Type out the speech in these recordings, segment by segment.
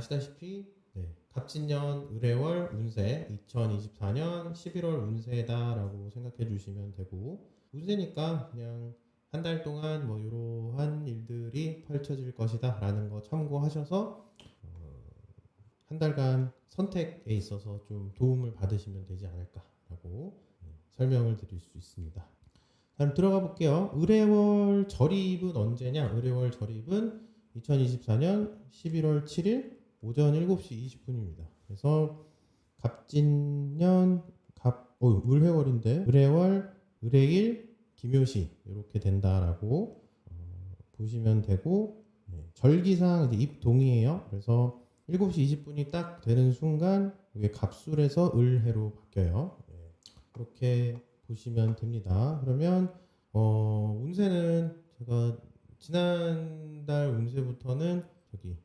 아시다시피 갑진년 을해월 운세 2024년 11월 운세다라고 생각해 주시면 되고, 운세니까 그냥 한 달 동안 뭐 이러한 일들이 펼쳐질 것이다 라는 거 참고하셔서 한 달간 선택에 있어서 좀 도움을 받으시면 되지 않을까라고 설명을 드릴 수 있습니다. 다음 들어가 볼게요. 을해월 절입은 언제냐? 을해월 절입은 2024년 11월 7일 오전 7시 20분입니다. 그래서 갑진년 을해월인데 을해월, 을해일, 김효시 이렇게 된다라고 보시면 되고, 절기상 이제 입동이에요. 그래서 7시 20분이 딱 되는 순간 이게 갑술에서 을해로 바뀌어요. 그렇게 보시면 됩니다. 그러면 운세는 제가 지난달 운세부터는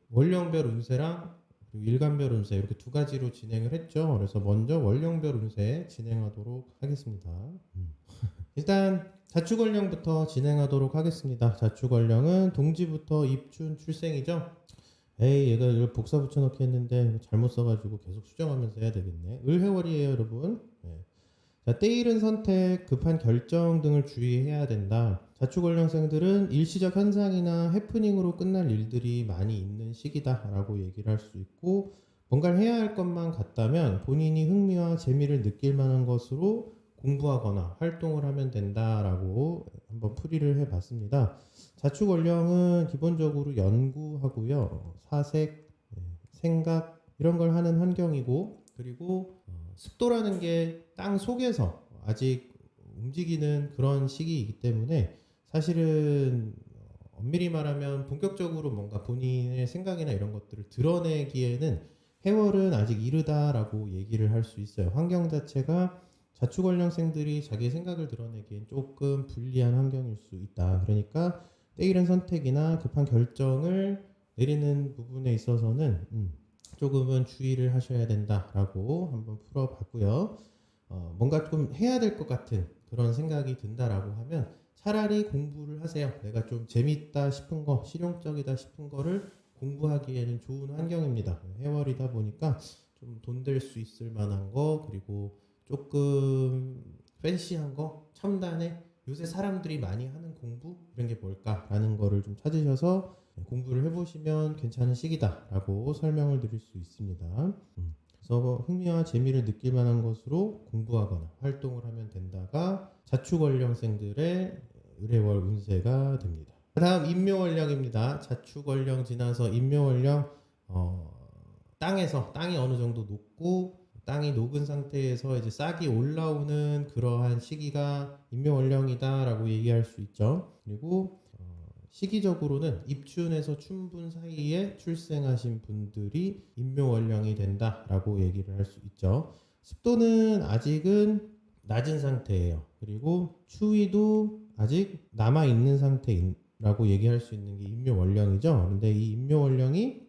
월령별 운세랑 그리고 일간별 운세 이렇게 두 가지로 진행을 했죠. 그래서 먼저 월령별 운세 진행하도록 하겠습니다. 일단 자축월령부터 진행하도록 하겠습니다. 자축월령은 동지부터 입춘 출생이죠. 에이, 얘가 이걸 복사 붙여넣기 했는데 잘못 써가지고 계속 수정하면서 해야 되겠네. 을해월이에요, 여러분. 자, 때이른 선택, 급한 결정 등을 주의해야 된다. 자축월령생들은 일시적 현상이나 해프닝으로 끝날 일들이 많이 있는 시기다라고 얘기를 할 수 있고, 뭔가를 해야 할 것만 같다면 본인이 흥미와 재미를 느낄 만한 것으로 공부하거나 활동을 하면 된다라고 한번 풀이를 해봤습니다. 자축월령은 기본적으로 연구하고요, 사색, 생각 이런 걸 하는 환경이고, 그리고 습도라는 게 땅 속에서 아직 움직이는 그런 시기이기 때문에 사실은 엄밀히 말하면 본격적으로 뭔가 본인의 생각이나 이런 것들을 드러내기에는 해월은 아직 이르다라고 얘기를 할 수 있어요. 환경 자체가 자축월령생들이 자기 생각을 드러내기엔 조금 불리한 환경일 수 있다. 그러니까 때이른 선택이나 급한 결정을 내리는 부분에 있어서는 조금은 주의를 하셔야 된다라고 한번 풀어봤고요. 뭔가 좀 해야 될 것 같은 그런 생각이 든다라고 하면 차라리 공부를 하세요. 내가 좀 재밌다 싶은 거, 실용적이다 싶은 거를 공부하기에는 좋은 환경입니다. 해월이다 보니까 좀 돈 될 수 있을 만한 거, 그리고 조금 팬시한 거, 첨단에 요새 사람들이 많이 하는 공부 이런 게 뭘까라는 거를 좀 찾으셔서 공부를 해보시면 괜찮은 시기다라고 설명을 드릴 수 있습니다. 그래서 흥미와 재미를 느낄 만한 것으로 공부하거나 활동을 하면 된다가 자축월령생들의 을해월 운세가 됩니다. 다음 인묘월령입니다. 자축월령 지나서 인묘월령, 땅이 어느 정도 녹고 땅이 녹은 상태에서 이제 싹이 올라오는 그러한 시기가 인묘월령이다라고 얘기할 수 있죠. 그리고 시기적으로는 입춘에서 춘분 사이에 출생하신 분들이 인묘월령이 된다라고 얘기를 할 수 있죠. 습도는 아직은 낮은 상태예요. 그리고 추위도 아직 남아있는 상태라고 얘기할 수 있는 게 인묘월령이죠. 그런데 이 인묘월령이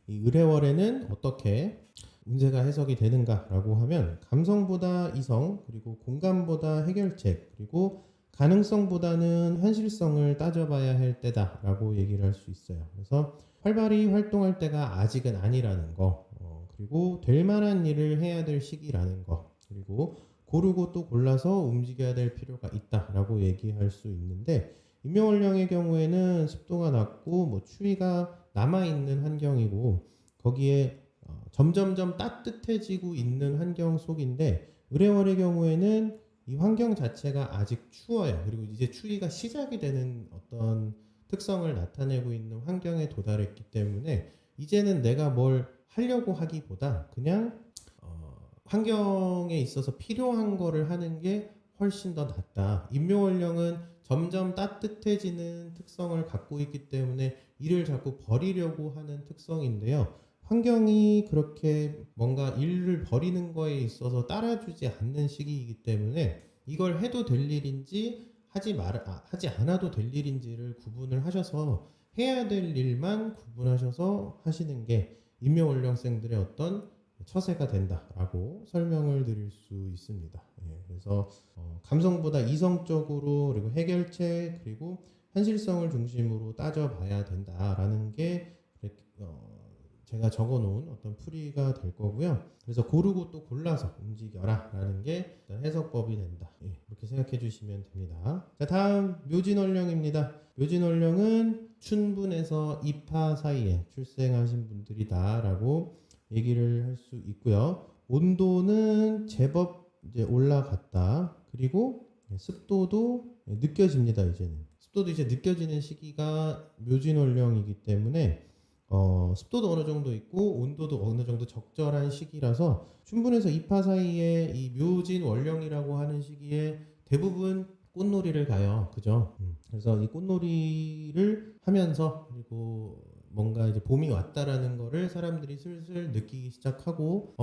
이 을해월에는 어떻게 운세가 해석이 되는가라고 하면 감성보다 이성, 그리고 공감보다 해결책, 그리고 가능성보다는 현실성을 따져봐야 할 때다라고 얘기를 할 수 있어요. 그래서 활발히 활동할 때가 아직은 아니라는 거, 그리고 될 만한 일을 해야 될 시기라는 거, 그리고 고르고 또 골라서 움직여야 될 필요가 있다라고 얘기할 수 있는데, 인묘월령의 경우에는 습도가 낮고 뭐 추위가 남아있는 환경이고 거기에 점점점 따뜻해지고 있는 환경 속인데, 을해월의 경우에는 이 환경 자체가 아직 추워요. 그리고 이제 추위가 시작이 되는 어떤 특성을 나타내고 있는 환경에 도달했기 때문에 이제는 내가 뭘 하려고 하기보다 그냥 환경에 있어서 필요한 거를 하는 게 훨씬 더 낫다. 인묘월령은 점점 따뜻해지는 특성을 갖고 있기 때문에 일을 자꾸 버리려고 하는 특성인데요. 환경이 그렇게 뭔가 일을 벌이는 거에 있어서 따라주지 않는 시기이기 때문에 이걸 해도 될 일인지 하지 않아도 될 일인지를 구분을 하셔서 해야 될 일만 구분하셔서 하시는 게 인묘월령생들의 어떤 처세가 된다라고 설명을 드릴 수 있습니다. 그래서 감성보다 이성적으로, 그리고 해결책, 그리고 현실성을 중심으로 따져봐야 된다라는 게 제가 적어놓은 어떤 풀이가 될 거고요. 그래서 고르고 또 골라서 움직여라 라는 게 해석법이 된다. 이렇게 생각해 주시면 됩니다. 자, 다음 묘진월령입니다. 묘진월령은 춘분에서 입하 사이에 출생하신 분들이다 라고 얘기를 할 수 있고요. 온도는 제법 이제 올라갔다. 그리고 습도도 느껴집니다. 이제는 습도도 이제 느껴지는 시기가 묘진월령이기 때문에 습도도 어느 정도 있고 온도도 어느 정도 적절한 시기라서 춘분에서 입하 사이에 이 묘진월령이라고 하는 시기에 대부분 꽃놀이를 가요. 그죠? 그래서 이 꽃놀이를 하면서 그리고 뭔가 이제 봄이 왔다라는 거를 사람들이 슬슬 느끼기 시작하고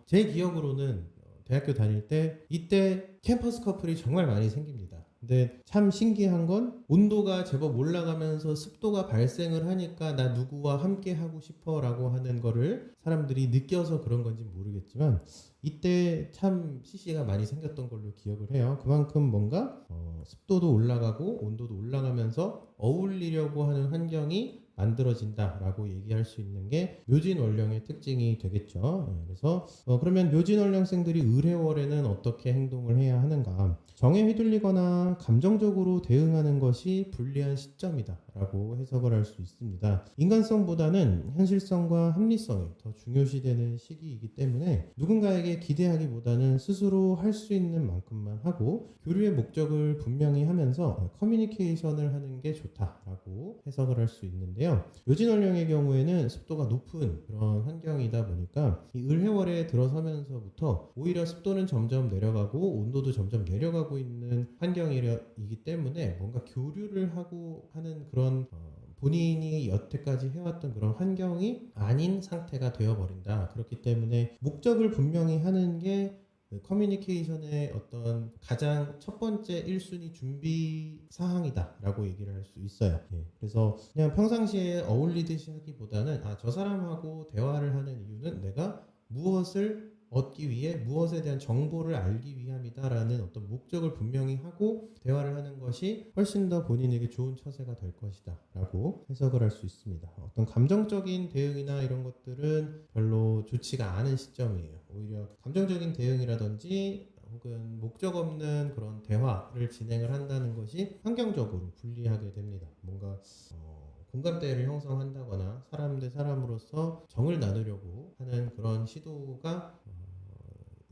제 기억으로는 대학교 다닐 때 이때 캠퍼스 커플이 정말 많이 생깁니다. 근데 참 신기한 건 온도가 제법 올라가면서 습도가 발생을 하니까 나 누구와 함께 하고 싶어 라고 하는 거를 사람들이 느껴서 그런 건지 모르겠지만 이때 참 CC가 많이 생겼던 걸로 기억을 해요. 그만큼 뭔가 습도도 올라가고 온도도 올라가면서 어울리려고 하는 환경이 만들어진다라고 얘기할 수 있는 게 묘진월령의 특징이 되겠죠. 그래서 그러면 묘진월령생들이 을해월에는 어떻게 행동을 해야 하는가? 정에 휘둘리거나 감정적으로 대응하는 것이 불리한 시점이다라고 해석을 할 수 있습니다. 인간성보다는 현실성과 합리성이 더 중요시되는 시기이기 때문에 누군가에게 기대하기보다는 스스로 할 수 있는 만큼만 하고 교류의 목적을 분명히 하면서 커뮤니케이션을 하는 게 좋다라고 해석을 할 수 있는데요. 묘진월령의 경우에는 습도가 높은 그런 환경이다 보니까 이 을해월에 들어서면서부터 오히려 습도는 점점 내려가고 온도도 점점 내려가고 있는 환경이기 때문에 뭔가 교류를 하고 하는 그런 본인이 여태까지 해왔던 그런 환경이 아닌 상태가 되어버린다. 그렇기 때문에 목적을 분명히 하는 게 커뮤니케이션의 어떤 가장 첫 번째 1순위 준비 사항이다라고 얘기를 할 수 있어요. 그래서 그냥 평상시에 어울리듯이 하기보다는 저 사람하고 대화를 하는 이유는 내가 무엇을 얻기 위해 무엇에 대한 정보를 알기 위함이다라는 어떤 목적을 분명히 하고 대화를 하는 것이 훨씬 더 본인에게 좋은 처세가 될 것이다 라고 해석을 할 수 있습니다. 어떤 감정적인 대응이나 이런 것들은 별로 좋지가 않은 시점이에요. 오히려 감정적인 대응이라든지 혹은 목적 없는 그런 대화를 진행을 한다는 것이 환경적으로 불리하게 됩니다. 뭔가 공감대를 형성한다거나 사람 대 사람으로서 정을 나누려고 하는 그런 시도가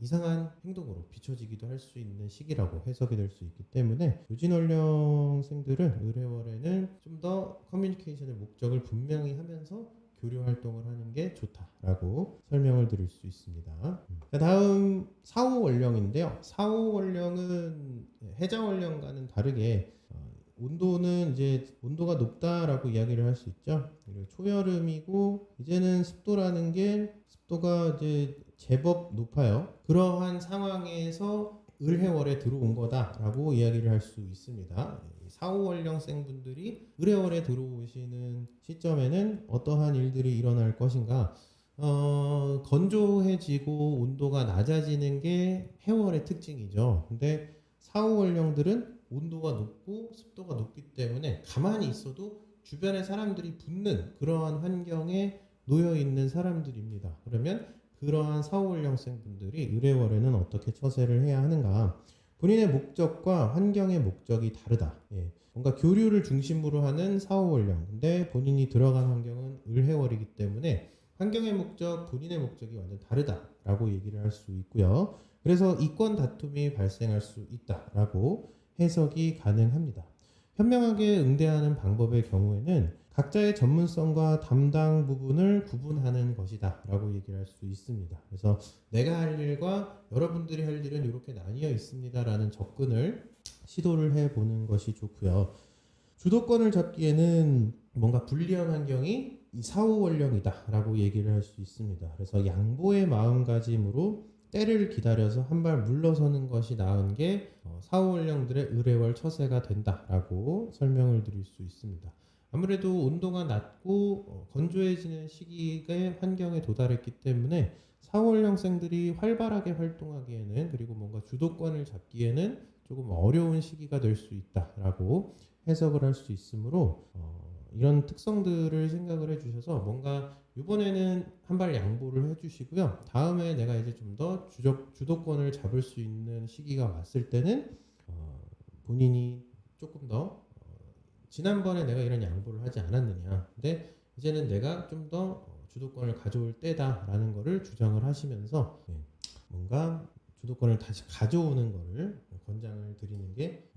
이상한 행동으로 비춰지기도 할 수 있는 시기라고 해석이 될 수 있기 때문에 묘진월령생들은 을해월에는 좀 더 커뮤니케이션의 목적을 분명히 하면서 교류 활동을 하는 게 좋다라고 설명을 드릴 수 있습니다. 다음 사오월령인데요. 사오월령은 해자월령과는 다르게 온도는 이제 온도가 높다라고 이야기를 할 수 있죠. 그리고 초여름이고 이제는 습도라는 게 습도가 이제 제법 높아요. 그러한 상황에서 을해월에 들어온 거다라고 이야기를 할 수 있습니다. 4, 5월령생 분들이 을해월에 들어오시는 시점에는 어떠한 일들이 일어날 것인가? 건조해지고 온도가 낮아지는 게 해월의 특징이죠. 근데 4, 5월령들은 온도가 높고 습도가 높기 때문에 가만히 있어도 주변에 사람들이 붙는 그러한 환경에 놓여 있는 사람들입니다. 그러면 그러한 4, 5월령생 분들이 을해월에는 어떻게 처세를 해야 하는가? 본인의 목적과 환경의 목적이 다르다. 뭔가 교류를 중심으로 하는 4, 5월령. 근데 본인이 들어간 환경은 을해월이기 때문에 환경의 목적, 본인의 목적이 완전 다르다라고 얘기를 할 수 있고요. 그래서 이권 다툼이 발생할 수 있다라고 해석이 가능합니다. 현명하게 응대하는 방법의 경우에는 각자의 전문성과 담당 부분을 구분하는 것이다 라고 얘기를 할 수 있습니다. 그래서 내가 할 일과 여러분들이 할 일은 이렇게 나뉘어 있습니다 라는 접근을 시도를 해보는 것이 좋고요. 주도권을 잡기에는 뭔가 불리한 환경이 이 4, 5월령이다 라고 얘기를 할 수 있습니다. 그래서 양보의 마음가짐으로 때를 기다려서 한 발 물러서는 것이 나은 게 4, 5월령들의 을해월 처세가 된다라고 설명을 드릴 수 있습니다. 아무래도 온도가 낮고 건조해지는 시기의 환경에 도달했기 때문에 4, 5월령생들이 활발하게 활동하기에는 그리고 뭔가 주도권을 잡기에는 조금 어려운 시기가 될 수 있다라고 해석을 할 수 있으므로 이런 특성들을 생각을 해주셔서 뭔가 이번에는 한 발 양보를 해주시고요. 다음에 내가 이제 좀 더 주도권을 잡을 수 있는 시기가 왔을 때는 본인이 조금 더 지난번에 내가 이런 양보를 하지 않았느냐. 근데 이제는 내가 좀 더 주도권을 가져올 때다라는 거를 주장을 하시면서 뭔가 주도권을 다시 가져오는 거를 권장을 드리는 게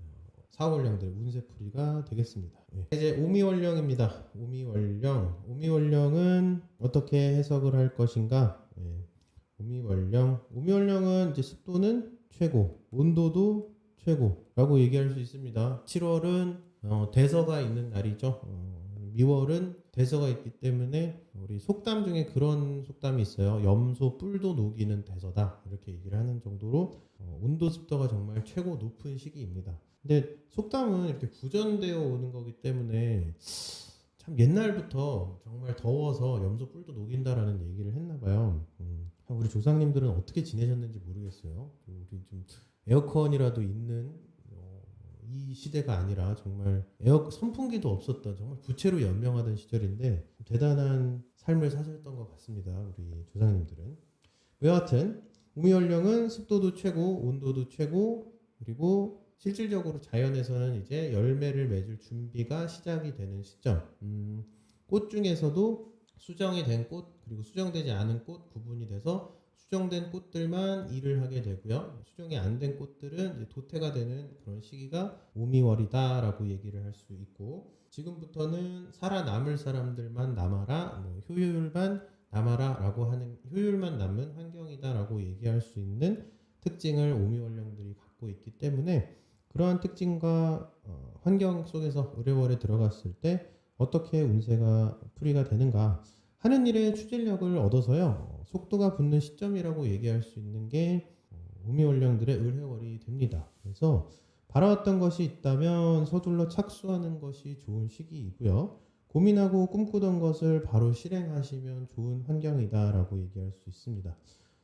사월령들의 운세풀이가 되겠습니다. 이제 오미월령입니다. 오미월령은 어떻게 해석을 할 것인가? 오미월령은 이제 습도는 최고, 온도도 최고라고 얘기할 수 있습니다. 7월은 대서가 있는 날이죠. 미월은 대서가 있기 때문에 우리 속담 중에 그런 속담이 있어요. 염소 뿔도 녹이는 대서다 이렇게 얘기를 하는 정도로 온도 습도가 정말 최고 높은 시기입니다. 근데 속담은 이렇게 구전되어 오는 거기 때문에 참 옛날부터 정말 더워서 염소 뿔도 녹인다라는 얘기를 했나 봐요. 우리 조상님들은 어떻게 지내셨는지 모르겠어요. 우리 좀 에어컨이라도 있는 이 시대가 아니라 정말 선풍기도 없었던 정말 부채로 연명하던 시절인데 대단한 삶을 사셨던 것 같습니다. 우리 조상님들은. 여하튼 오미연령은 습도도 최고, 온도도 최고, 그리고 실질적으로 자연에서는 이제 열매를 맺을 준비가 시작이 되는 시점. 꽃 중에서도 수정이 된 꽃, 그리고 수정되지 않은 꽃 구분이 돼서 수정된 꽃들만 일을 하게 되고요. 수정이 안 된 꽃들은 이제 도태가 되는 그런 시기가 오미월이다라고 얘기를 할 수 있고, 지금부터는 살아남을 사람들만 남아라, 효율만 남아라라고 하는, 효율만 남은 환경이다라고 얘기할 수 있는 특징을 오미월령들이 갖고 있기 때문에 그러한 특징과 환경 속에서 의뢰월에 들어갔을 때 어떻게 운세가 풀이가 되는가 하는 일에 추진력을 얻어서요. 속도가 붙는 시점이라고 얘기할 수 있는 게 오미월령들의 을해월이 됩니다. 그래서 바라왔던 것이 있다면 서둘러 착수하는 것이 좋은 시기이고요. 고민하고 꿈꾸던 것을 바로 실행하시면 좋은 환경이다라고 얘기할 수 있습니다.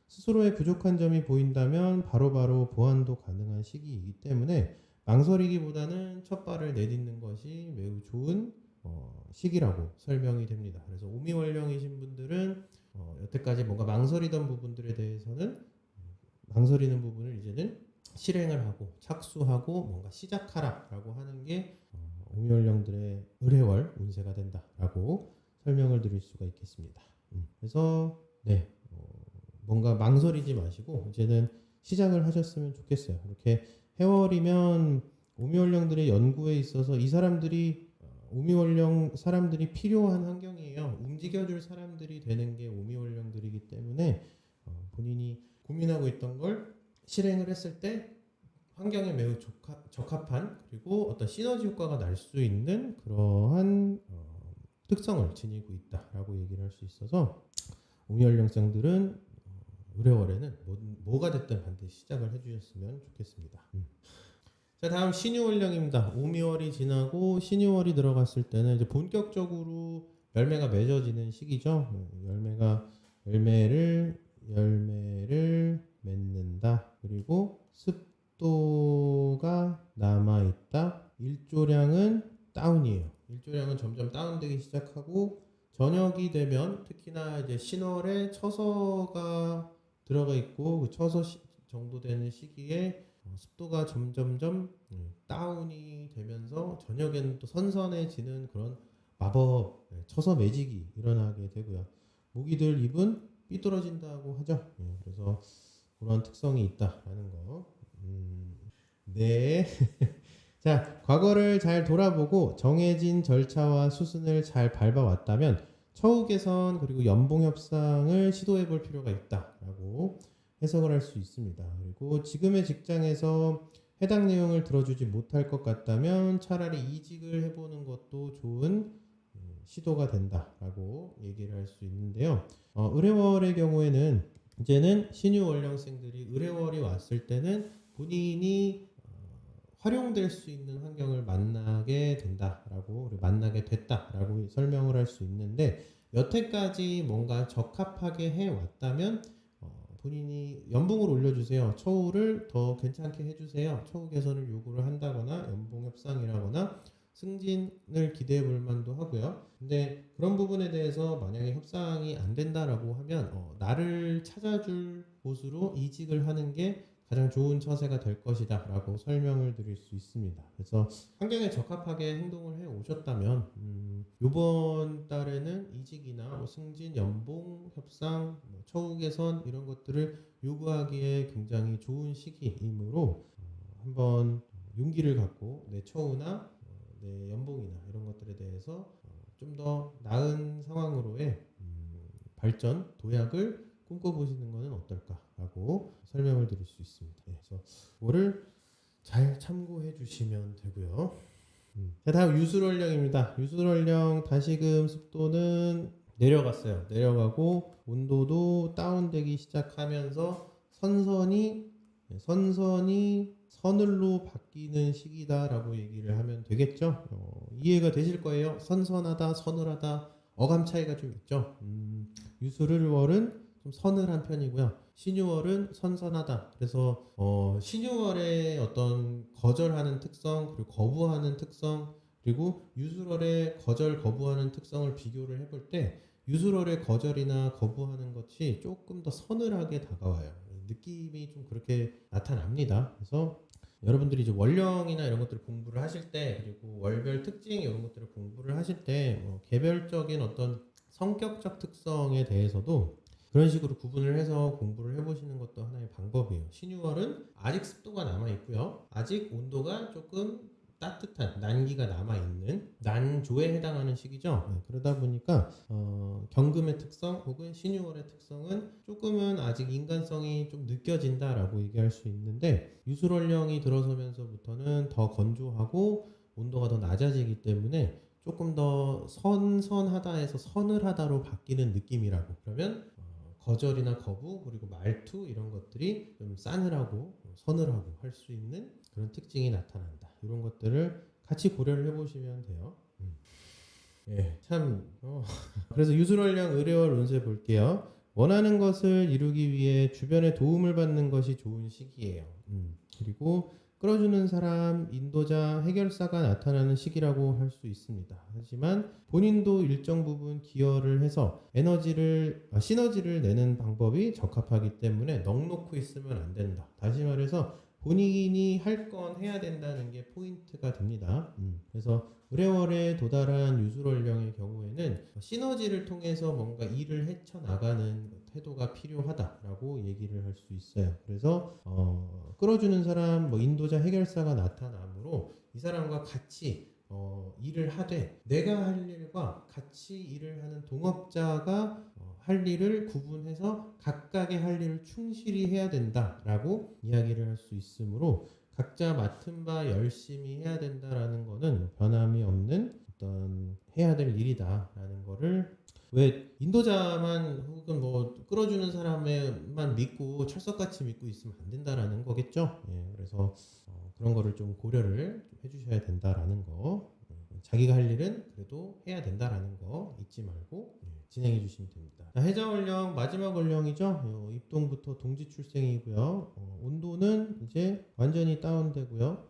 스스로의 부족한 점이 보인다면 바로바로 보완도 가능한 시기이기 때문에 망설이기보다는 첫 발을 내딛는 것이 매우 좋은 시기라고 설명이 됩니다. 그래서 오미월령이신 분들은 여태까지 뭔가 망설이던 부분들에 대해서는 망설이는 부분을 이제는 실행을 하고 착수하고 뭔가 시작하라라고 하는 게 오미월령들의 을해월 운세가 된다라고 설명을 드릴 수가 있겠습니다. 그래서 뭔가 망설이지 마시고 이제는 시작을 하셨으면 좋겠어요. 이렇게 해월이면 오미월령들의 연구에 있어서 이 사람들이 오미월령 사람들이 필요한 환경이에요. 움직여줄 사람들이 되는 게 오미월령들이기 때문에 본인이 고민하고 있던 걸 실행을 했을 때 환경에 매우 적합한 그리고 어떤 시너지 효과가 날 수 있는 그러한 특성을 지니고 있다라고 얘기를 할 수 있어서 오미월령장들은 을해월에는 뭐가 됐든 반드시 시작을 해주셨으면 좋겠습니다. 자, 다음 신유월령입니다. 오미월이 지나고 신유월이 들어갔을 때는 이제 본격적으로 열매가 맺어지는 시기죠. 열매를 맺는다. 그리고 습도가 남아 있다. 일조량은 다운이에요. 일조량은 점점 다운되기 시작하고 저녁이 되면 특히나 이제 신월에 처서가 들어가 있고 그 처서 정도 되는 시기에 습도가 점점점 다운이 되면서 저녁에는 또 선선해지는 그런 마법 처서 매직이 일어나게 되고요. 모기들 입은 삐뚤어진다고 하죠. 그래서 그런 특성이 있다라는 거. 네. 자, 과거를 잘 돌아보고 정해진 절차와 수순을 잘 밟아왔다면 처우 개선 그리고 연봉 협상을 시도해 볼 필요가 있다라고 해석을 할 수 있습니다. 그리고 지금의 직장에서 해당 내용을 들어주지 못할 것 같다면 차라리 이직을 해보는 것도 좋은 시도가 된다라고 얘기를 할 수 있는데요. 을해월의 경우에는 이제는 신유월령생들이 을해월이 왔을 때는 본인이 활용될 수 있는 환경을 만나게 된다라고 만나게 됐다라고 설명을 할 수 있는데 여태까지 뭔가 적합하게 해왔다면 본인이 연봉을 올려주세요. 처우를 더 괜찮게 해주세요. 처우 개선을 요구를 한다거나 연봉 협상이라거나 승진을 기대해 볼 만도 하고요. 근데 그런 부분에 대해서 만약에 협상이 안 된다라고 하면 나를 찾아줄 곳으로 이직을 하는 게 가장 좋은 처세가 될 것이다 라고 설명을 드릴 수 있습니다. 그래서 환경에 적합하게 행동을 해 오셨다면 이번 달에는 이직이나 뭐 승진, 연봉, 협상, 뭐 처우 개선 이런 것들을 요구하기에 굉장히 좋은 시기이므로 한번 용기를 갖고 내 처우나 내 연봉이나 이런 것들에 대해서 좀 더 나은 상황으로의 발전, 도약을 꿈꿔보시는 것은 어떨까라고 설명을 드릴 수 있습니다. 그래서 그거를 잘 참고해 주시면 되고요. 자, 다음 유술월령입니다. 유술월령 다시금 습도는 내려갔어요. 내려가고 온도도 다운되기 시작하면서 선선이 서늘로 바뀌는 시기다라고 얘기를 하면 되겠죠. 이해가 되실 거예요. 선선하다, 서늘하다 어감 차이가 좀 있죠. 유술월은 좀 서늘한 편이고요. 신유월은 선선하다. 그래서 신유월의 어떤 거절하는 특성 그리고 거부하는 특성 그리고 유술월의 거절 거부하는 특성을 비교를 해볼 때 유술월의 거절이나 거부하는 것이 조금 더 서늘하게 다가와요. 느낌이 좀 그렇게 나타납니다. 그래서 여러분들이 이제 월령이나 이런 것들을 공부를 하실 때 그리고 월별 특징 이런 것들을 공부를 하실 때 개별적인 어떤 성격적 특성에 대해서도 그런 식으로 구분을 해서 공부를 해보시는 것도 하나의 방법이에요. 신유월은 아직 습도가 남아있고요. 아직 온도가 조금 따뜻한 난기가 남아있는 난조에 해당하는 시기죠. 그러다 보니까 경금의 특성 혹은 신유월의 특성은 조금은 아직 인간성이 좀 느껴진다라고 얘기할 수 있는데 유술월령이 들어서면서부터는 더 건조하고 온도가 더 낮아지기 때문에 조금 더 선선하다에서 서늘하다로 바뀌는 느낌이라고. 그러면 거절이나 거부 그리고 말투 이런 것들이 좀 싸늘하고 서늘하고 할 수 있는 그런 특징이 나타난다. 이런 것들을 같이 고려를 해보시면 돼요. 예, 참 그래서 유술월령 의뢰월 운세 볼게요. 원하는 것을 이루기 위해 주변의 도움을 받는 것이 좋은 시기예요. 그리고 끌어주는 사람, 인도자, 해결사가 나타나는 시기라고 할 수 있습니다. 하지만 본인도 일정 부분 기여를 해서 시너지를 내는 방법이 적합하기 때문에 넋놓고 있으면 안 된다. 다시 말해서 본인이 할 건 해야 된다는 게 포인트가 됩니다. 그래서 의뢰월에 도달한 유술월령의 경우에는 시너지를 통해서 뭔가 일을 헤쳐나가는 태도가 필요하다라고 얘기를 할 수 있어요. 그래서 끌어주는 사람, 인도자, 해결사가 나타나므로 이 사람과 같이 일을 하되 내가 할 일과 같이 일을 하는 동업자가 할 일을 구분해서 각각의 할 일을 충실히 해야 된다라고 이야기를 할 수 있으므로 각자 맡은 바 열심히 해야 된다라는 거는 변함이 없는 어떤 해야 될 일이다라는 거를 왜 인도자만 혹은 끌어주는 사람만 믿고 철석같이 믿고 있으면 안 된다라는 거겠죠. 예, 그래서 그런 거를 좀 고려를 좀 해주셔야 된다라는 거. 자기가 할 일은 그래도 해야 된다라는 거 잊지 말고 진행해 주시면 됩니다. 자, 해자월령 마지막 월령이죠. 입동부터 동지 출생이고요. 온도는 이제 완전히 다운되고요.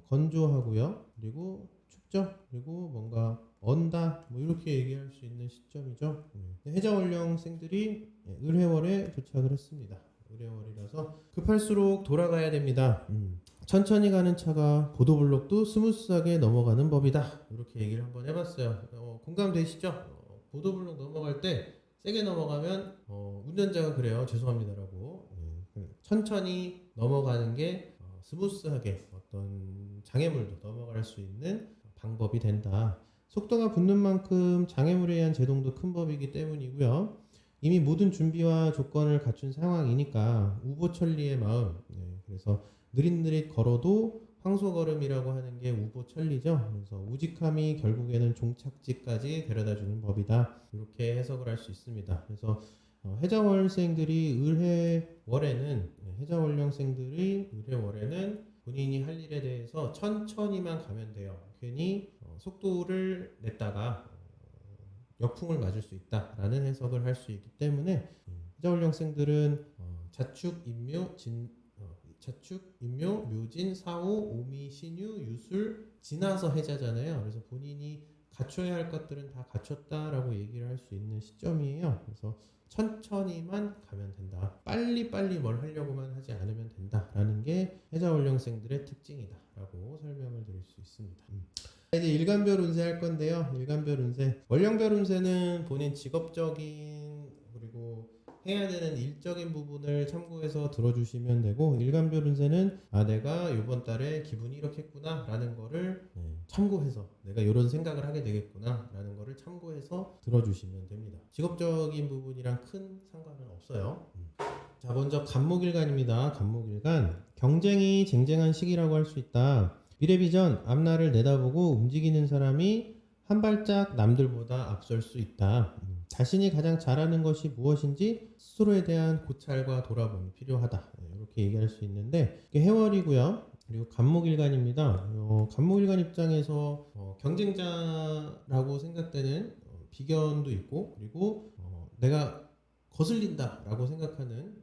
건조하고요. 그리고 춥죠. 그리고 뭔가 언다 이렇게 얘기할 수 있는 시점이죠. 해자월령생들이 을해월에 도착을 했습니다. 을해월이라서 급할수록 돌아가야 됩니다. 천천히 가는 차가 보도블록도 스무스하게 넘어가는 법이다. 이렇게 얘기를 한번 해봤어요. 공감되시죠? 보도블록 넘어갈 때 세게 넘어가면 운전자가 그래요. 죄송합니다라고. 천천히 넘어가는 게 스무스하게 어떤 장애물도 넘어갈 수 있는 방법이 된다. 속도가 붙는 만큼 장애물에 의한 제동도 큰 법이기 때문이고요. 이미 모든 준비와 조건을 갖춘 상황이니까 우보천리의 마음. 그래서 느릿느릿 걸어도 황소걸음이라고 하는 게 우보천리죠. 그래서 우직함이 결국에는 종착지까지 데려다주는 법이다. 이렇게 해석을 할 수 있습니다. 그래서 해자월생들이 해자월령생들이 을해월에는 본인이 할 일에 대해서 천천히만 가면 돼요. 괜히 속도를 냈다가 역풍을 맞을 수 있다라는 해석을 할 수 있기 때문에 해자월령생들은 자축, 인묘, 자축, 임묘, 묘진, 사오, 오미, 신유, 유술 지나서 해자잖아요. 그래서 본인이 갖춰야 할 것들은 다 갖췄다라고 얘기를 할 수 있는 시점이에요. 그래서 천천히만 가면 된다. 빨리빨리 뭘 하려고만 하지 않으면 된다라는 게 해자원령생들의 특징이다라고 설명을 드릴 수 있습니다. 이제 일간별 운세 할 건데요. 일간별 운세. 월령별 운세는 본인 직업적인 그리고 해야 되는 일적인 부분을 참고해서 들어주시면 되고, 일간별 운세는 내가 이번 달에 기분이 이렇게 했구나 라는 거를 참고해서 내가 이런 생각을 하게 되겠구나 라는 거를 참고해서 들어주시면 됩니다. 직업적인 부분이랑 큰 상관은 없어요. 자, 먼저 간목일간입니다. 간목일간. 경쟁이 쟁쟁한 시기라고 할 수 있다. 미래비전, 앞날을 내다보고 움직이는 사람이 한 발짝 남들보다 앞설 수 있다. 자신이 가장 잘하는 것이 무엇인지 스스로에 대한 고찰과 돌아봄이 필요하다. 이렇게 얘기할 수 있는데, 이게 해월이고요. 그리고 간목일간입니다. 간목일간 입장에서 경쟁자라고 생각되는 비견도 있고, 그리고 내가 거슬린다라고 생각하는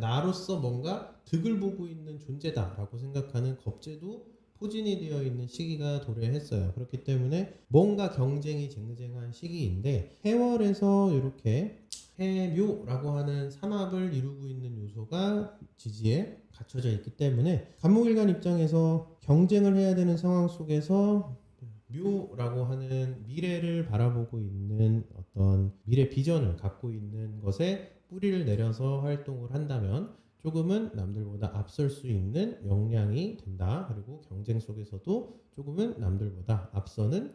나로서 뭔가 득을 보고 있는 존재다라고 생각하는 겁재도 포진이 되어 있는 시기가 도래했어요. 그렇기 때문에 뭔가 경쟁이 쟁쟁한 시기인데, 해월에서 이렇게 해묘라고 하는 삼합을 이루고 있는 요소가 지지에 갖춰져 있기 때문에 간목일간 입장에서 경쟁을 해야 되는 상황 속에서 묘라고 하는 미래를 바라보고 있는 어떤 미래 비전을 갖고 있는 것에 뿌리를 내려서 활동을 한다면 조금은 남들보다 앞설 수 있는 역량이 된다. 그리고 경쟁 속에서도 조금은 남들보다 앞서는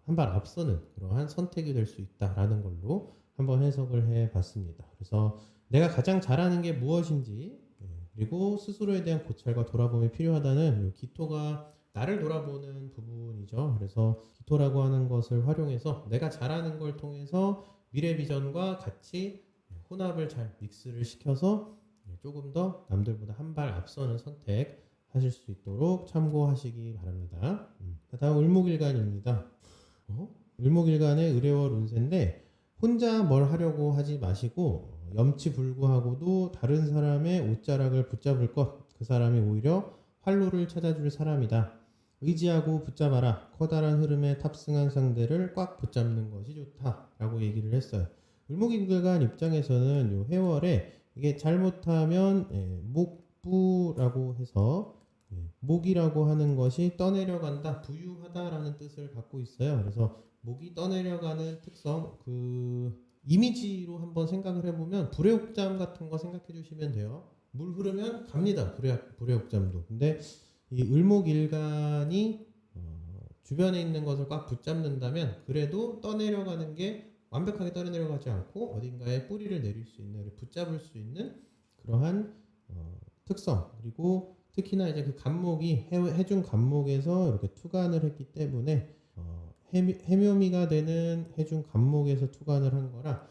한 발 앞서는 그러한 선택이 될 수 있다라는 걸로 한번 해석을 해봤습니다. 그래서 내가 가장 잘하는 게 무엇인지, 그리고 스스로에 대한 고찰과 돌아봄이 필요하다는 기토가 나를 돌아보는 부분이죠. 그래서 기토라고 하는 것을 활용해서 내가 잘하는 걸 통해서 미래 비전과 같이 혼합을 잘 믹스를 시켜서 조금 더 남들보다 한 발 앞서는 선택하실 수 있도록 참고하시기 바랍니다. 다음 을목일간입니다. 을목일간의 을해월 운세인데, 혼자 뭘 하려고 하지 마시고 염치불구하고도 다른 사람의 옷자락을 붙잡을 것, 그 사람이 오히려 활로를 찾아줄 사람이다. 의지하고 붙잡아라. 커다란 흐름에 탑승한 상대를 꽉 붙잡는 것이 좋다라고 얘기를 했어요. 을목일간 입장에서는 요 해월에 이게 잘못하면 목부라고 해서 목이라고 하는 것이 떠내려간다, 부유하다라는 뜻을 갖고 있어요. 그래서 목이 떠내려가는 특성, 그 이미지로 한번 생각을 해보면 불의옥잠 같은 거 생각해 주시면 돼요. 물 흐르면 갑니다. 불의옥잠도. 근데 이 을목일간이 주변에 있는 것을 꽉 붙잡는다면 그래도 떠내려가는 게 완벽하게 떠내려가지 않고 어딘가에 뿌리를 내릴 수 있는, 붙잡을 수 있는 그러한 특성, 그리고 특히나 이제 그 간목이 해중 간목에서 이렇게 투간을 했기 때문에 해묘미가 되는 해중 간목에서 투간을 한 거라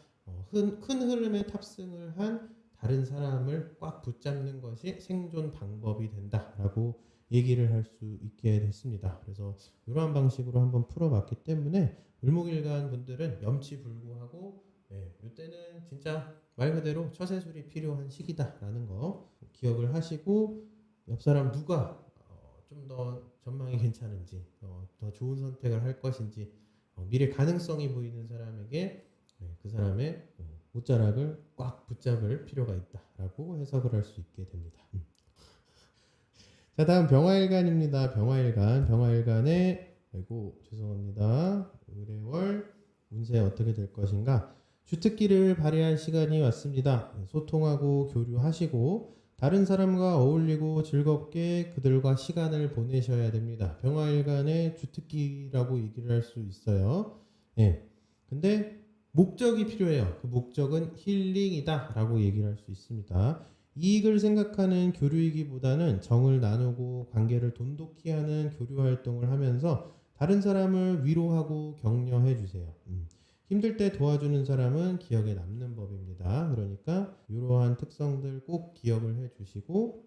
큰 흐름에 탑승을 한 다른 사람을 꽉 붙잡는 것이 생존 방법이 된다라고 얘기를 할 수 있게 됐습니다. 그래서 이러한 방식으로 한번 풀어봤기 때문에 을목일간 분들은 염치불구하고 이때는 진짜 말 그대로 처세술이 필요한 시기다라는 거 기억을 하시고, 옆 사람 누가 좀 더 전망이 괜찮은지, 더 좋은 선택을 할 것인지, 미래 가능성이 보이는 사람에게 그 사람의 옷자락을 꽉 붙잡을 필요가 있다라고 해석을 할 수 있게 됩니다. 자, 다음 병화일간입니다. 병화일간의 죄송합니다. 을해월 운세 어떻게 될 것인가? 주특기를 발휘할 시간이 왔습니다. 소통하고 교류하시고 다른 사람과 어울리고 즐겁게 그들과 시간을 보내셔야 됩니다. 병화일간의 주특기라고 얘기를 할 수 있어요. 근데 목적이 필요해요. 그 목적은 힐링이다 라고 얘기를 할 수 있습니다. 이익을 생각하는 교류이기보다는 정을 나누고 관계를 돈독히 하는 교류 활동을 하면서 다른 사람을 위로하고 격려해 주세요. 힘들 때 도와주는 사람은 기억에 남는 법입니다. 그러니까 이러한 특성들 꼭 기억을 해 주시고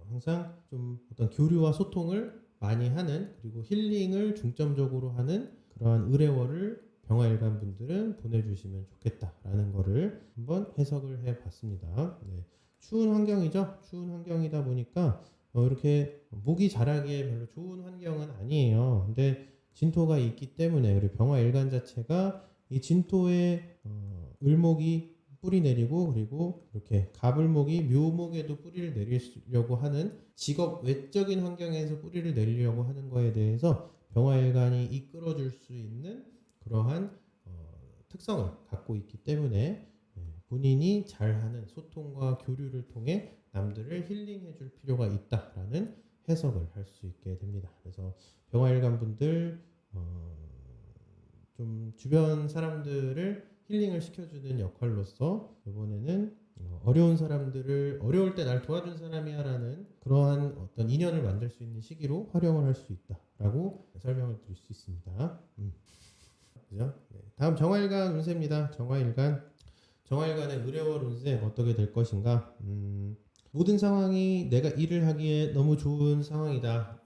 항상 좀 어떤 교류와 소통을 많이 하는, 그리고 힐링을 중점적으로 하는 그러한 을해월을 병화일간 분들은 보내주시면 좋겠다라는 거를 한번 해석을 해봤습니다. 추운 환경이죠. 추운 환경이다 보니까 이렇게 목이 자라기에 별로 좋은 환경은 아니에요. 근데 진토가 있기 때문에 우리 병화일간 자체가 이 진토에 을목이 뿌리 내리고 그리고 이렇게 갑을목이 묘목에도 뿌리를 내리려고 하는 직업 외적인 환경에서 뿌리를 내리려고 하는 거에 대해서 병화일간이 이끌어줄 수 있는 그러한 특성을 갖고 있기 때문에 본인이 잘하는 소통과 교류를 통해 남들을 힐링해 줄 필요가 있다라는 해석을 할 수 있게 됩니다. 그래서 병화일간 분들 좀 주변 사람들을 힐링을 시켜주는 역할로서 이번에는 어려운 사람들을 어려울 때 날 도와준 사람이야라는 그러한 어떤 인연을 만들 수 있는 시기로 활용을 할 수 있다라고 설명을 드릴 수 있습니다. 그죠? 네. 다음 정화일간 운세입니다. 정화일간의 의뢰월 운세 어떻게 될 것인가? 모든 상황이 내가 일을 하기에 너무 좋은 상황이다.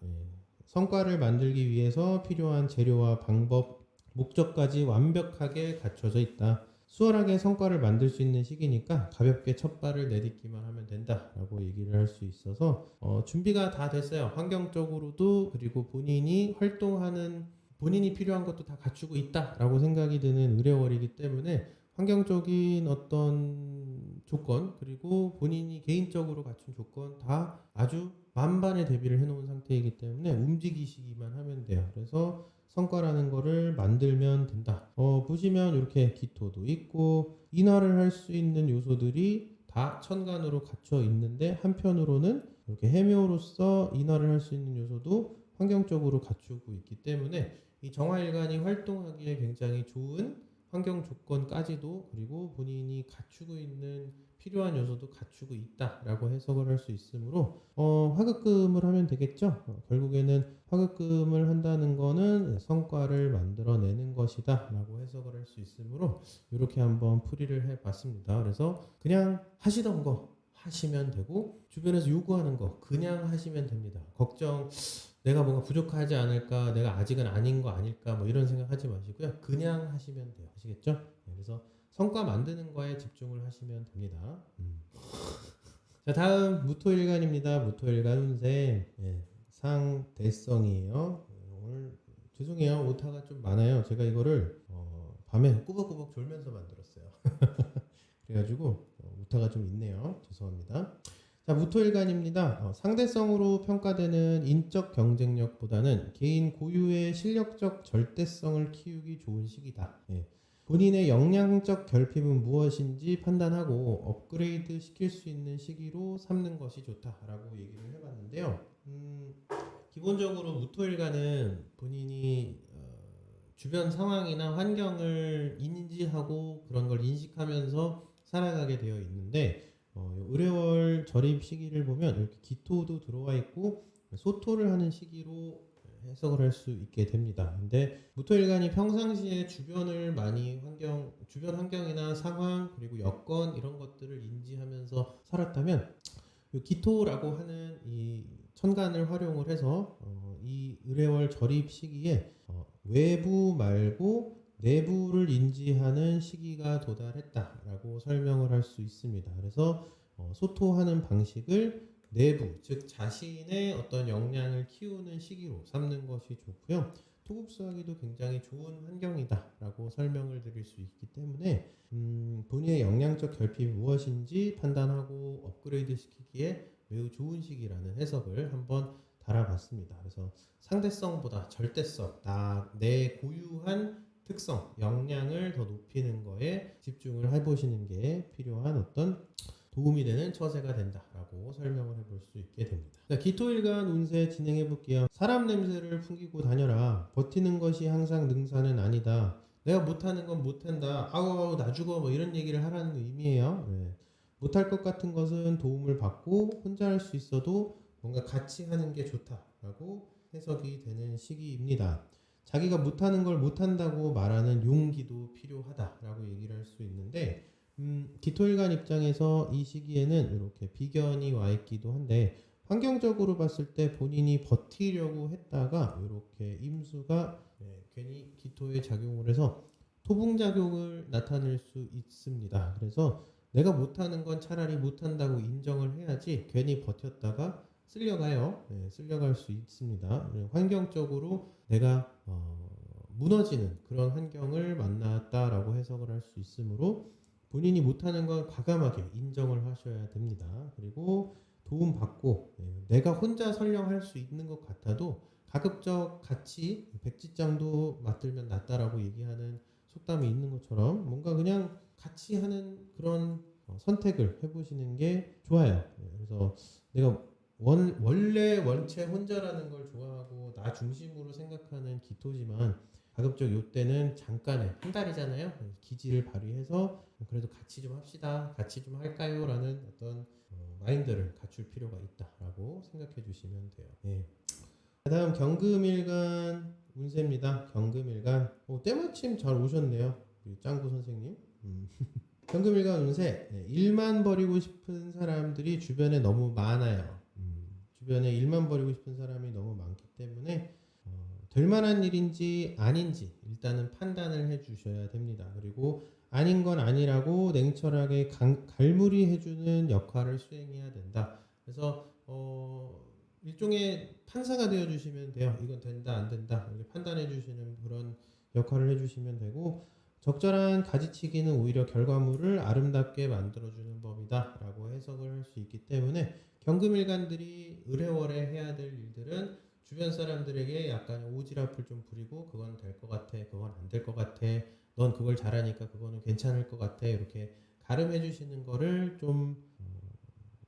성과를 만들기 위해서 필요한 재료와 방법, 목적까지 완벽하게 갖춰져 있다. 수월하게 성과를 만들 수 있는 시기니까 가볍게 첫 발을 내딛기만 하면 된다라고 얘기를 할 수 있어서 준비가 다 됐어요. 환경적으로도 그리고 본인이 활동하는 본인이 필요한 것도 다 갖추고 있다라고 생각이 드는 의뢰월이기 때문에 환경적인 어떤 조건 그리고 본인이 개인적으로 갖춘 조건 다 아주 만반의 대비를 해놓은 상태이기 때문에 움직이시기만 하면 돼요. 그래서 성과라는 거를 만들면 된다. 보시면 이렇게 기토도 있고 인화를 할 수 있는 요소들이 다 천간으로 갖춰 있는데 한편으로는 이렇게 해묘로서 인화를 할 수 있는 요소도 환경적으로 갖추고 있기 때문에 이 정화일간이 활동하기에 굉장히 좋은 환경 조건까지도 그리고 본인이 갖추고 있는 필요한 요소도 갖추고 있다라고 해석을 할 수 있으므로 화급금을 하면 되겠죠. 결국에는 화급금을 한다는 거는 성과를 만들어내는 것이다 라고 해석을 할 수 있으므로 이렇게 한번 풀이를 해봤습니다. 그래서 그냥 하시던 거 하시면 되고 주변에서 요구하는 거 그냥 하시면 됩니다. 걱정 내가 뭔가 부족하지 않을까, 내가 아직은 아닌 거 아닐까, 뭐 이런 생각하지 마시고요. 그냥 하시면 돼요. 아시겠죠? 그래서 성과 만드는 거에 집중을 하시면 됩니다. 자, 다음 무토일간입니다. 무토일간 운세 상대성이에요. 오늘 죄송해요. 오타가 좀 많아요. 제가 이거를 밤에 꾸벅꾸벅 졸면서 만들었어요. 그래가지고 오타가 좀 있네요. 죄송합니다. 자, 무토일간입니다. 상대성으로 평가되는 인적 경쟁력보다는 개인 고유의 실력적 절대성을 키우기 좋은 시기다. 본인의 역량적 결핍은 무엇인지 판단하고 업그레이드 시킬 수 있는 시기로 삼는 것이 좋다라고 얘기를 해봤는데요. 기본적으로 무토일간은 본인이 주변 상황이나 환경을 인지하고 그런 걸 인식하면서 살아가게 되어 있는데 의뢰월 절입 시기를 보면 이렇게 기토도 들어와 있고 소토를 하는 시기로 해석을 할 수 있게 됩니다. 근데 무토일간이 평상시에 주변을 많이 주변 환경이나 상황 그리고 여건 이런 것들을 인지하면서 살았다면 기토라고 하는 이 천간을 활용을 해서 이 의뢰월 절입 시기에 외부 말고 내부를 인지하는 시기가 도달했다라고 설명을 할 수 있습니다. 그래서 소토하는 방식을 내부, 즉 자신의 어떤 역량을 키우는 시기로 삼는 것이 좋고요. 토급수하기도 굉장히 좋은 환경이다라고 설명을 드릴 수 있기 때문에 본인의 역량적 결핍이 무엇인지 판단하고 업그레이드 시키기에 매우 좋은 시기라는 해석을 한번 달아봤습니다. 그래서 상대성보다 절대성, 내 고유한 특성, 역량을 더 높이는 거에 집중을 해보시는 게 필요한 어떤 도움이 되는 처세가 된다라고 설명을 해볼 수 있게 됩니다. 자, 기토일간 운세 진행해 볼게요. 사람 냄새를 풍기고 다녀라. 버티는 것이 항상 능사는 아니다. 내가 못하는 건 못한다. 아우 나 죽어 뭐 이런 얘기를 하라는 의미예요. 못할 것 같은 것은 도움을 받고 혼자 할 수 있어도 뭔가 같이 하는 게 좋다라고 해석이 되는 시기입니다. 자기가 못하는 걸 못한다고 말하는 용기도 필요하다라고 얘기를 할 수 있는데 기토일간 입장에서 이 시기에는 이렇게 비견이 와 있기도 한데 환경적으로 봤을 때 본인이 버티려고 했다가 이렇게 임수가 괜히 기토에 작용을 해서 토붕작용을 나타낼 수 있습니다. 그래서 내가 못하는 건 차라리 못한다고 인정을 해야지 괜히 버텼다가 쓸려가요. 네, 쓸려갈 수 있습니다. 환경적으로 내가 무너지는 그런 환경을 만났다라고 해석을 할 수 있으므로 본인이 못하는 건 과감하게 인정을 하셔야 됩니다. 그리고 도움받고 내가 혼자 설령 할 수 있는 것 같아도 가급적 같이 백지장도 맞들면 낫다라고 얘기하는 속담이 있는 것처럼 뭔가 그냥 같이 하는 그런 선택을 해보시는 게 좋아요. 그래서 내가 원래 원체 혼자라는 걸 좋아하고 나 중심으로 생각하는 기토지만 가급적 요때는 잠깐의 한 달이잖아요. 기지를 발휘해서 그래도 같이 좀 합시다. 같이 좀 할까요? 라는 어떤 마인드를 갖출 필요가 있다라고 생각해 주시면 돼요. 예. 다음 경금일간 운세입니다. 경금일간 때마침 잘 오셨네요. 우리 짱구 선생님. 경금일간 운세. 일만 벌이고 싶은 사람들이 주변에 너무 많아요. 주변에 일만 벌이고 싶은 사람이 너무 많기 때문에 될 만한 일인지 아닌지 일단은 판단을 해 주셔야 됩니다. 그리고 아닌 건 아니라고 냉철하게 갈무리 해주는 역할을 수행해야 된다. 그래서 일종의 판사가 되어 주시면 돼요. 이건 된다 안 된다 이렇게 판단해 주시는 그런 역할을 해주시면 되고 적절한 가지치기는 오히려 결과물을 아름답게 만들어주는 법이다 라고 해석을 할 수 있기 때문에 경금일간들이 의뢰월에 해야 될 일들은 주변 사람들에게 약간 오지랖을 좀 부리고 그건 될 것 같아 그건 안 될 것 같아 넌 그걸 잘하니까 그거는 괜찮을 것 같아 이렇게 가름해 주시는 거를 좀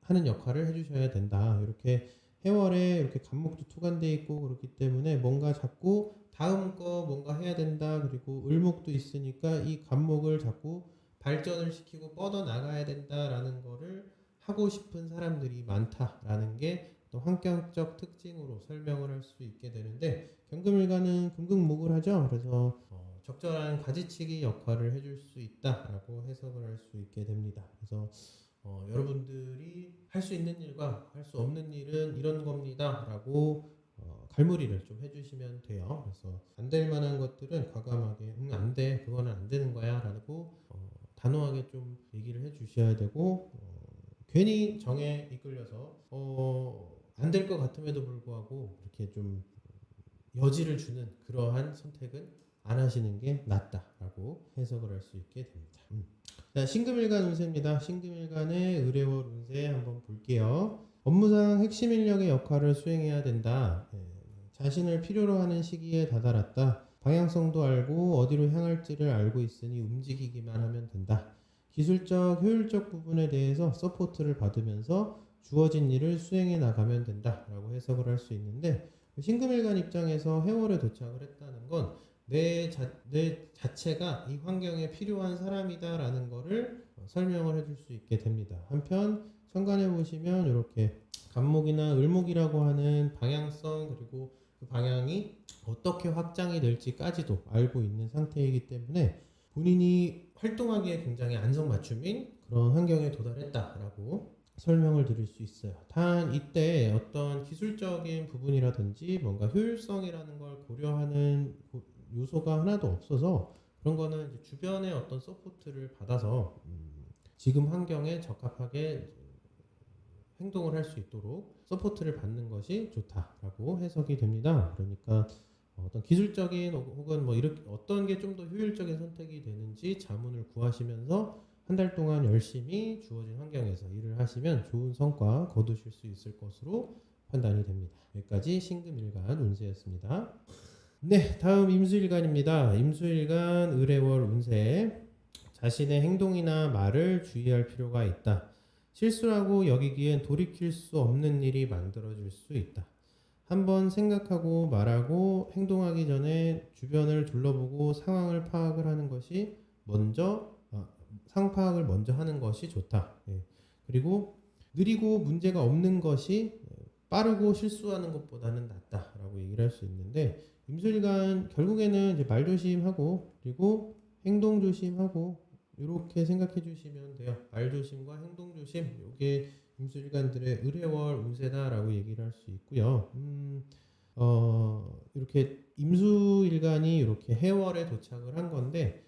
하는 역할을 해주셔야 된다. 이렇게 해월에 이렇게 간목도 투관되어 있고 그렇기 때문에 뭔가 자꾸 다음 거 뭔가 해야 된다. 그리고 을목도 있으니까 이 간목을 자꾸 발전을 시키고 뻗어 나가야 된다라는 거를 하고 싶은 사람들이 많다라는 게 또 환경적 특징으로 설명을 할 수 있게 되는데 경금일간은 금극목을 하죠. 그래서 적절한 가지치기 역할을 해줄 수 있다라고 해석을 할 수 있게 됩니다. 그래서 여러분들이 할 수 있는 일과 할 수 없는 일은 이런 겁니다 라고 갈무리를 좀 해주시면 돼요. 그래서 안 될 만한 것들은 과감하게 안 돼, 그거는 안 되는 거야 라고 단호하게 좀 얘기를 해 주셔야 되고 괜히 정에 이끌려서 안 될 것 같음에도 불구하고 이렇게 좀 여지를 주는 그러한 선택은 안 하시는 게 낫다라고 해석을 할 수 있게 됩니다. 자, 신금일간 운세입니다. 신금일간의 의뢰월 운세 한번 볼게요. 업무상 핵심 인력의 역할을 수행해야 된다. 자신을 필요로 하는 시기에 다다랐다. 방향성도 알고 어디로 향할지를 알고 있으니 움직이기만 하면 된다. 기술적, 효율적 부분에 대해서 서포트를 받으면서 주어진 일을 수행해 나가면 된다. 라고 해석을 할 수 있는데 신금일간 입장에서 해월에 도착을 했다는 건 내 자체가 이 환경에 필요한 사람이다라는 거를 설명을 해줄 수 있게 됩니다. 한편 천간에 보시면 이렇게 간목이나 을목이라고 하는 방향성 그리고 그 방향이 어떻게 확장이 될지까지도 알고 있는 상태이기 때문에 본인이 활동하기에 굉장히 안성맞춤인 그런 환경에 도달했다라고 설명을 드릴 수 있어요. 단 이때 어떤 기술적인 부분이라든지 뭔가 효율성이라는 걸 고려하는 요소가 하나도 없어서 그런 거는 이제 주변의 어떤 서포트를 받아서 지금 환경에 적합하게 행동을 할 수 있도록 서포트를 받는 것이 좋다라고 해석이 됩니다. 그러니까 어떤 기술적인 혹은 뭐 이렇게 어떤 게 좀 더 효율적인 선택이 되는지 자문을 구하시면서 한 달 동안 열심히 주어진 환경에서 일을 하시면 좋은 성과 거두실 수 있을 것으로 판단이 됩니다. 여기까지 신금일간 운세였습니다. 네, 다음 임수일간입니다. 임수일간 의뢰월 운세. 자신의 행동이나 말을 주의할 필요가 있다. 실수라고 여기기엔 돌이킬 수 없는 일이 만들어질 수 있다. 한번 생각하고 말하고 행동하기 전에 주변을 둘러보고 상황을 파악을 하는 것이 상황 파악을 먼저 하는 것이 좋다. 그리고 느리고 문제가 없는 것이 빠르고 실수하는 것보다는 낫다라고 얘기를 할 수 있는데 임술간 결국에는 이제 말 조심하고 그리고 행동 조심하고 이렇게 생각해 주시면 돼요. 말 조심과 행동 조심 이게 임술간들의 의뢰월 운세다라고 얘기를 할 수 있고요. 이렇게 임수일간이 이렇게 해월에 도착을 한 건데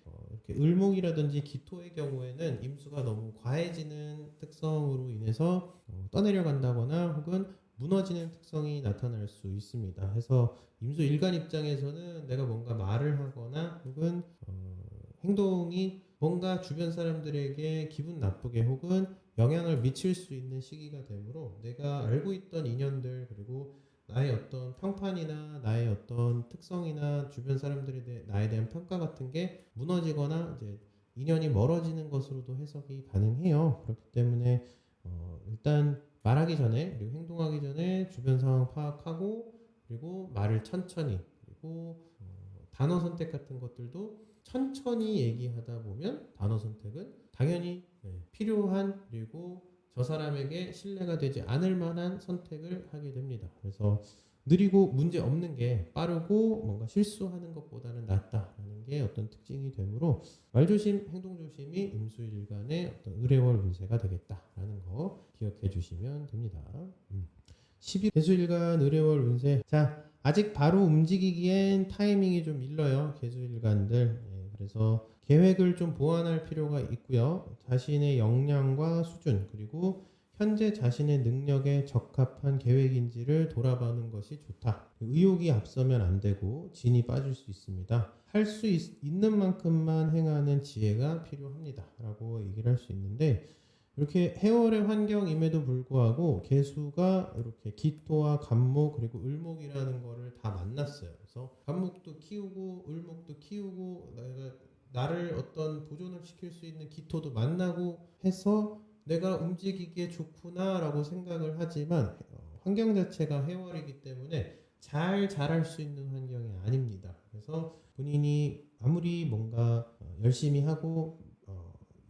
이렇게 을목이라든지 기토의 경우에는 임수가 너무 과해지는 특성으로 인해서 떠내려간다거나 혹은 무너지는 특성이 나타날 수 있습니다. 해서 임수 일간 입장에서는 내가 뭔가 말을 하거나 혹은 행동이 뭔가 주변 사람들에게 기분 나쁘게 혹은 영향을 미칠 수 있는 시기가 되므로 내가 알고 있던 인연들 그리고 나의 어떤 평판이나 나의 어떤 특성이나 주변 사람들에 대해 나에 대한 평가 같은 게 무너지거나 이제 인연이 멀어지는 것으로도 해석이 가능해요. 그렇기 때문에 일단 말하기 전에 그리고 행동하기 전에 주변 상황 파악하고 그리고 말을 천천히 그리고 단어 선택 같은 것들도 천천히 얘기하다 보면 단어 선택은 당연히 필요한 그리고 저 사람에게 신뢰가 되지 않을 만한 선택을 하게 됩니다. 그래서 느리고 문제 없는 게 빠르고 뭔가 실수하는 것보다는 낫다라는 게 어떤 특징이 되므로 말조심, 행동조심이 임수일간의 어떤 의례월 운세가 되겠다라는 거 기억해 주시면 됩니다. 12 개수일간 의례월 운세. 자, 아직 바로 움직이기엔 타이밍이 좀 일러요. 개수일간들. 그래서 계획을 좀 보완할 필요가 있고요. 자신의 역량과 수준 그리고 현재 자신의 능력에 적합한 계획인지를 돌아보는 것이 좋다. 의욕이 앞서면 안 되고 진이 빠질 수 있습니다. 할 수 있는 만큼만 행하는 지혜가 필요합니다. 라고 얘기를 할 수 있는데 이렇게 해월의 환경임에도 불구하고 개수가 이렇게 기토와 간목 그리고 을목이라는 거를 다 만났어요. 그래서 간목도 키우고 을목도 키우고 내가 나를 어떤 보존을 시킬 수 있는 기토도 만나고 해서 내가 움직이기에 좋구나라고 생각을 하지만 환경 자체가 해월이기 때문에 잘 자랄 수 있는 환경이 아닙니다. 그래서 본인이 아무리 뭔가 열심히 하고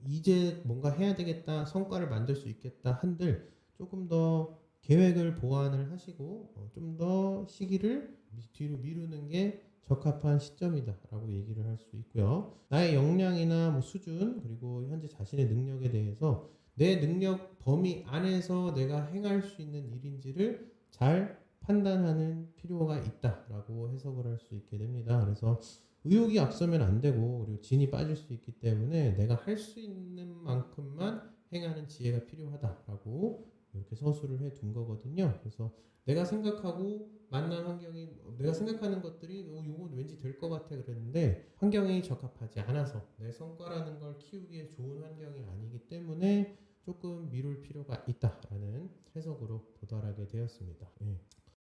이제 뭔가 해야 되겠다, 성과를 만들 수 있겠다 한들 조금 더 계획을 보완을 하시고 좀 더 시기를 뒤로 미루는 게 적합한 시점이다라고 얘기를 할 수 있고요. 나의 역량이나 뭐 수준 그리고 현재 자신의 능력에 대해서 내 능력 범위 안에서 내가 행할 수 있는 일인지를 잘 판단하는 필요가 있다라고 해석을 할 수 있게 됩니다. 그래서 의욕이 앞서면 안 되고 그리고 진이 빠질 수 있기 때문에 내가 할 수 있는 만큼만 행하는 지혜가 필요하다라고 이렇게 서술을 해 둔 거거든요. 그래서 내가 생각하고 만난 환경이 내가 생각하는 것들이 요건 왠지 될 것 같아 그랬는데 환경이 적합하지 않아서 내 성과라는 걸 키우기에 좋은 환경이 아니기 때문에 조금 미룰 필요가 있다라는 해석으로 도달하게 되었습니다.